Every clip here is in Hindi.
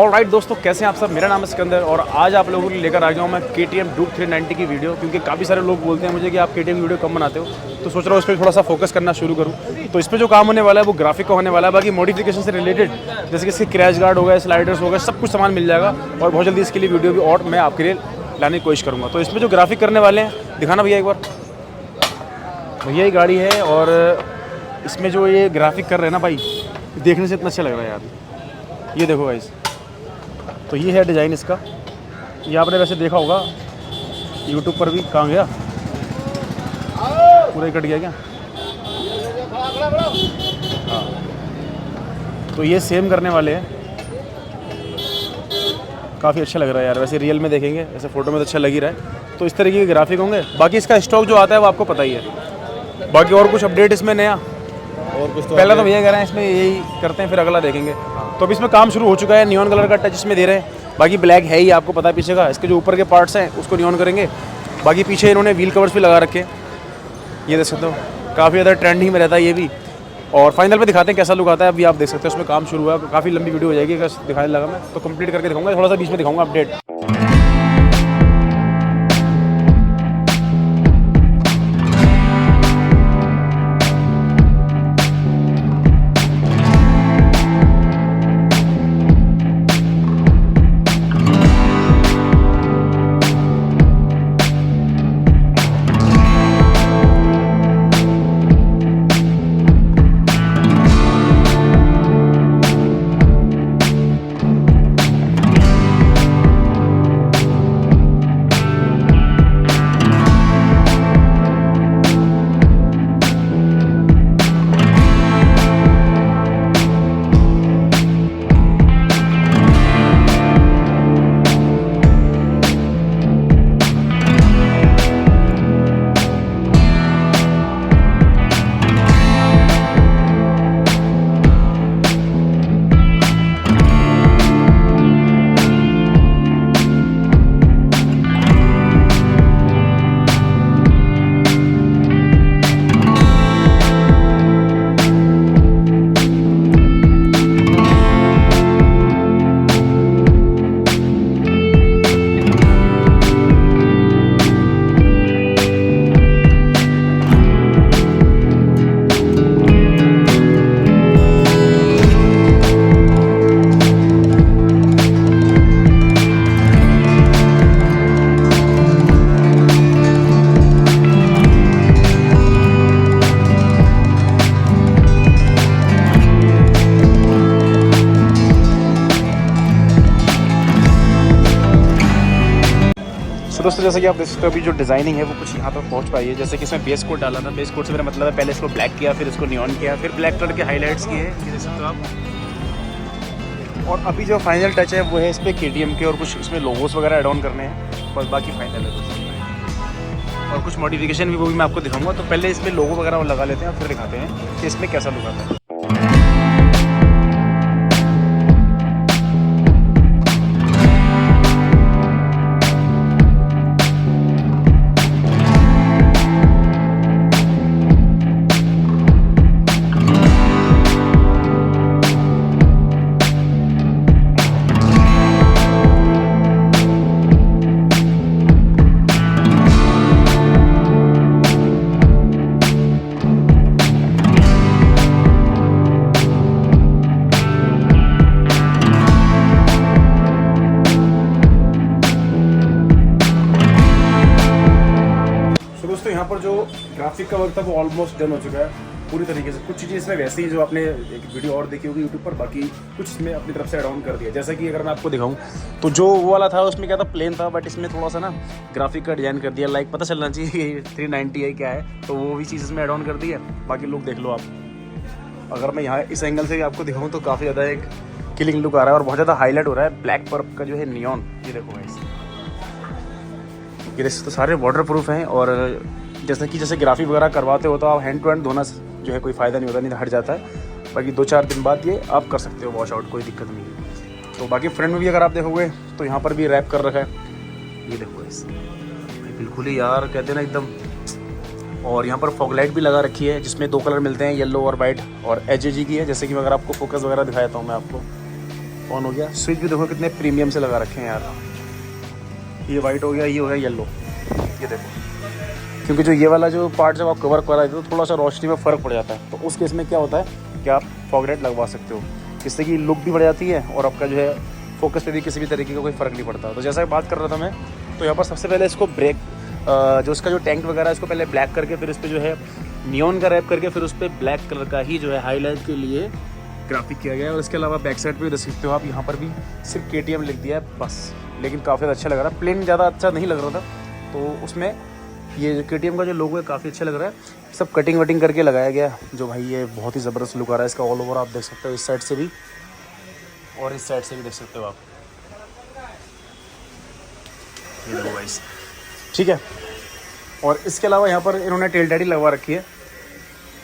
ऑलराइट दोस्तों, कैसे हैं आप सब। मेरा नाम है सिकंदर और आज आप लोगों के लिए लेकर आ गया हूँ मैं KTM Duke 390 की वीडियो। क्योंकि काफ़ी सारे लोग बोलते हैं मुझे कि आप KTM की वीडियो कम बनाते हो, तो सोच रहा हूँ इस पर थोड़ा सा फोकस करना शुरू करूँ। तो इस पर जो काम होने वाला है वो ग्राफिक का होने वाला है। बाकी मॉडिफिकेशन से रिलेटेड जैसे कि इसके क्रैश गार्ड हो गए, स्लाइडर्स हो गए, सब कुछ सामान मिल जाएगा और बहुत जल्दी इसके लिए वीडियो भी और मैं आपके लिए लाने की कोशिश करूँगा। तो इसमें जो ग्राफिक करने वाले हैं, दिखाना भैया एक बार। भैया ये गाड़ी है और इसमें जो ये ग्राफिक कर रहे हैं ना भाई, देखने से इतना अच्छा लग रहा है यार। ये देखो गाइस, तो ये है डिज़ाइन इसका। ये आपने वैसे देखा होगा यूट्यूब पर भी। कहाँ गया, पूरा ही कट गया क्या? हाँ, तो ये सेम करने वाले हैं। काफ़ी अच्छा लग रहा है यार। वैसे रियल में देखेंगे, ऐसे फ़ोटो में तो अच्छा लग ही रहा है। तो इस तरीके के ग्राफिक होंगे। बाकी इसका स्टॉक जो आता है वो आपको पता ही है। बाकी और कुछ अपडेट इसमें नया और कुछ तो पहला तो भैया कह रहे हैं इसमें यही करते हैं, फिर अगला देखेंगे। तो अभी इसमें काम शुरू हो चुका है। नियॉन कलर का टच इसमें दे रहे हैं। बाकी ब्लैक है ही, आपको पता है पीछे का। इसके जो ऊपर के पार्ट्स हैं उसको नियॉन करेंगे। बाकी पीछे इन्होंने व्हील कवर्स भी लगा रखे हैं, ये देख सकते हो। काफ़ी ज़्यादा ट्रेंडिंग में रहता है ये भी। और फाइनल पे दिखाते हैं कैसा लुक आता है। अभी आप देख सकते हैं उसमें काम शुरू हुआ है। काफ़ी लंबी वीडियो हो जाएगी अगर दिखाने लगा मैं तो। कंप्लीट करके दिखाऊंगा, थोड़ा सा बीच में दिखाऊंगा अपडेट। तो दोस्तों जैसे कि आप देख सकते हो अभी जो डिज़ाइनिंग है वो कुछ यहाँ तक पहुँच पाई है। जैसे कि इसमें बेस कोट डाला था। बेस कोट से मेरा मतलब है पहले इसको ब्लैक किया, फिर इसको नियॉन किया, फिर ब्लैक कलर के हाईलाइट्स किए, ये देख सकते हो आप। और अभी जो फाइनल टच है वो है इस पर KTM के, और कुछ इसमें लोगोस वगैरह एड ऑन करने हैं, बस बाकी फाइनल है कुछ। और कुछ मॉडिफिकेशन भी वो भी मैं आपको दिखाऊंगा। तो पहले इसमें लोगो वगैरह लगा लेते हैं, फिर दिखाते हैं कि इसमें कैसा लुक आता है। दोस्तों यहाँ पर जो ग्राफिक का वर्क था वो ऑलमोस्ट डन हो चुका है पूरी तरीके से। कुछ चीज़ें इसमें वैसे ही जो आपने एक वीडियो और देखी होगी यूट्यूब पर, बाकी कुछ इसमें अपनी तरफ से एड ऑन कर दिया। जैसा कि अगर मैं आपको दिखाऊं तो जो वो वाला था उसमें क्या था, प्लेन था, बट इसमें थोड़ा सा ना ग्राफिक का डिज़ाइन कर दिया। लाइक पता चलना चाहिए कि 390 है क्या है, तो वो भी चीज़ इसमें एड ऑन कर दी है। बाकी लुक देख लो आप। अगर मैं यहाँ इस एंगल से आपको दिखाऊँ तो काफ़ी ज़्यादा एक किलिंग लुक आ रहा है और बहुत ज़्यादा हाईलाइट हो रहा है ब्लैक पर्प का जो है नियॉन। ये देखो गाइस, ये तो सारे वाटर प्रूफ हैं। और जैसे ग्राफिक वगैरह करवाते हो तो आप हैंड टू हैंड धोना जो है कोई फ़ायदा नहीं होता, नहीं तो हट जाता है। बाकी 2-4 दिन बाद ये आप कर सकते हो वॉश आउट, कोई दिक्कत नहीं है। तो बाकी फ्रंट में भी अगर आप देखोगे तो यहाँ पर भी रैप कर रखा है, ये देखो इस बिल्कुल ही यार कहते हैं ना एकदम। और यहाँ पर फॉग लाइट भी लगा रखी है जिसमें 2 कलर मिलते हैं, येलो और वाइट, और HJG की है। जैसे कि अगर आपको फोकस वगैरह दिखाता हूँ मैं आपको, ऑन हो गया। स्विच भी देखो कितने प्रीमियम से लगा रखे हैं यार। ये वाइट हो गया, ये हो गया येलो, ये देखो। क्योंकि जो ये वाला जो पार्ट जब आप कवर करा देते हो तो थोड़ा सा रोशनी में फ़र्क पड़ जाता है, तो उस केस में क्या होता है कि आप फॉग लाइट लगवा सकते हो, जिससे कि लुक भी बढ़ जाती है और आपका जो है फोकस पे भी किसी भी तरीके का कोई फ़र्क नहीं पड़ता। तो जैसा बात कर रहा था मैं, तो यहाँ पर सबसे पहले इसको ब्रेक जो इसका जो टैंक वगैरह है इसको पहले ब्लैक करके फिर इस पर जो है नियॉन का रैप करके फिर उस पर ब्लैक कलर का ही जो है हाईलाइट के लिए ग्राफिक किया गया है। और इसके अलावा बैक साइड पे भी देख सकते हो आप, यहाँ पर भी सिर्फ KTM लिख दिया है बस, लेकिन काफ़ी अच्छा लग रहा है। प्लेन ज़्यादा अच्छा नहीं लग रहा था, तो उसमें ये KTM का जो लोगो है काफ़ी अच्छा लग रहा है। सब कटिंग वटिंग करके लगाया गया, जो भाई ये बहुत ही ज़बरदस्त लुक आ रहा है इसका। ऑल ओवर आप देख सकते हो, इस साइड से भी और इस साइड से भी देख सकते हो आप, ये देखो गाइस, ठीक है। और इसके अलावा यहाँ पर इन्होंने टेल डैडी लगवा रखी है,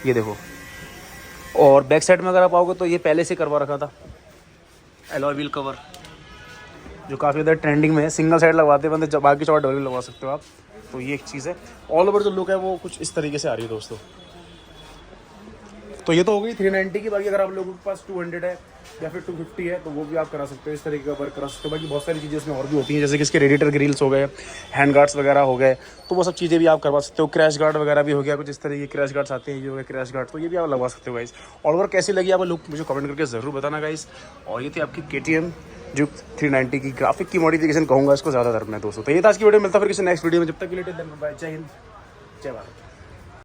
ये देखो। और बैक साइड में अगर आप आओगे तो ये पहले से करवा रखा था एलॉय व्हील कवर, जो काफ़ी ज़्यादा ट्रेंडिंग में है। सिंगल साइड लगवाते बंदे, जब बाकी चौड़ डबल लगवा सकते हो आप। तो ये एक चीज़ है। ऑल ओवर जो लुक है वो कुछ इस तरीके से आ रही है दोस्तों। तो ये तो हो गई 390 की। बाकी अगर आप लोगों के पास 200 है या फिर 250 है तो वो भी आप करा सकते हो, इस तरीके का वर्क करा सकते हो। बाकी बहुत सारी चीज़ें इसमें और भी होती हैं, जैसे कि इसके रेडिएटर ग्रिल्स हो गए, हैंड गार्ड्स वगैरह हो गए, तो वो सब चीज़ें भी आप करवा सकते हो। क्रैश गार्ड वगैरह भी हो गया, कुछ इस तरह के क्रैश गार्ड्स आते हैं, ये हो गए क्रैश गार्ड, तो ये भी आप लगवा सकते हो गाइस। ऑल ओवर कैसी लगी आपको लुक मुझे कमेंट करके ज़रूर बताना गाइस। और ये थी आपकी KTM जो 390 की ग्राफिक की मॉडिफिकेशन कहूँगा इसको ज़्यादातर मैं दोस्तों। तो ये था आज की वीडियो, मिलता फिर किसी नेक्स्ट वीडियो में, जब तक के लिए बाय, जय हिंद, जय भारत।